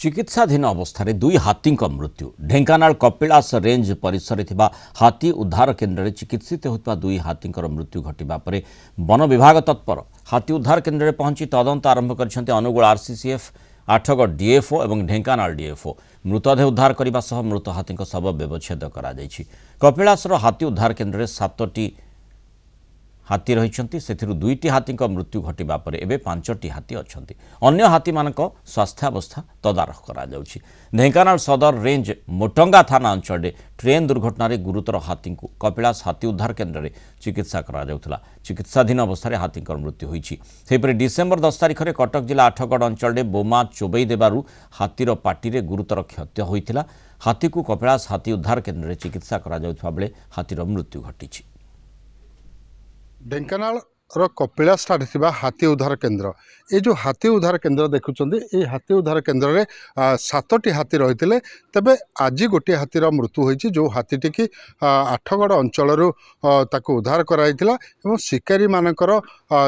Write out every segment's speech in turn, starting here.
चिकित्साधीन अवस्था दुई हाथी मृत्यु ढेंकानाल कपिलास रेंज परिसर थिबा हाथी उद्धार केन्द्र में चिकित्सित होता दुई हाथी मृत्यु घटवा पर वन विभाग तत्पर हाथी उद्धार केन्द्र में पहुंची तदंत आरंभ कर अनुगुल आरसीसीएफ आठगड़ डीएफओ और ढेंकानाल डीएफओ मृतदेह उद्धार करने सह मृत हाथी शव व्यवच्छेद कर कपिलासर हाथी उद्धार केन्द्र में 7टी हाथी रही से दुईटी हाथी मृत्यु घटवा पर एवं 5टी हाथी अच्छा अन्य हाथी मान स्वास्थ्यावस्था तदारख करा ढेंकानाल सदर रेंज मोटंगा थाना अंचल ट्रेन दुर्घटन गुरुतर हाथी को कपिलास हाथी उद्धार केन्द्र में चिकित्सा करा चिकित्साधीन अवस्था हाथी मृत्यु होईपरि डिसेम्बर 10 तारिख में कटक जिला आठगड़ अंचल बोमा चोबई देबारु हाथीर पाटी गुरुतर क्षत होता हाथी को कपिलास हाथी उद्धार केन्द्र में चिकित्सा करा बेले हाथीर मृत्यु घटी। ढेंकानाल कपिलास हाथी उद्धार केन्द्र ये जो हाथी उद्धार केन्द्र देखुं ये हाथी उद्धार केन्द्र में 7टी हाथी रही तेबे आज गोटे हाथीर मृत्यु होती जो हाथीटी की आठगड़ अंचल उद्धार कराइला एवं शिकारी मानकर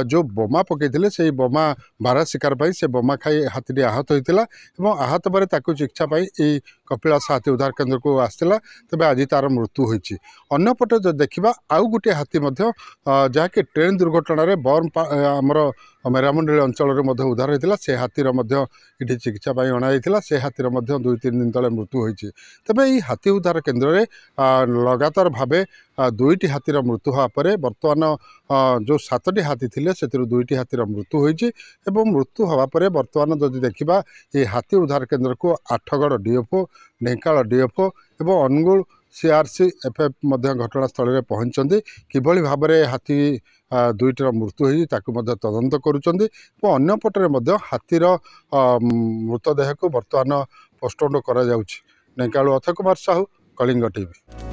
जो बोमा पकईले से बोमा बारा शिकार पाई से बोमा खाई हाथीटी आहत होता आहत पर चिकित्सा पाई कपिलास हाथी उद्धार केन्द्र को आसला तेज आज तार मृत्यु होती अन्यपटे जो देखा आउ गोटे हाथी जहाँकि ट्रेन दुर्घटन बर्म आमर मेरामंडल अंचल उद्धार होता से हाथीर ये चिकित्सा अणाई से हाथीर 2-3 दिन तले मृत्यु होती तेज ये हाथी उद्धार केन्द्र में लगातार भाव दुईटी हाथीर मृत्यु होगापर बर्तमान जो 7टी हाथी थे से 2टी हाथीर मृत्यु होती मृत्यु होगापर बर्तमान जदि देखा ये हाथी उद्धार केन्द्र को आठगड़ डीएफओ ढेंकानाल डीएफओ और अनुगुल सीआरसीएफएफ घटनास्थल में पहुंचती किभली भाव में हाथी दुईटर मृत्यु होती तदंत करुँच अन्यपटे हाथीर मृतदेह को बर्तमान पोस्टमार्टम करा ढेंकानाल अक्षय कुमार साहू कलिंग टीवी।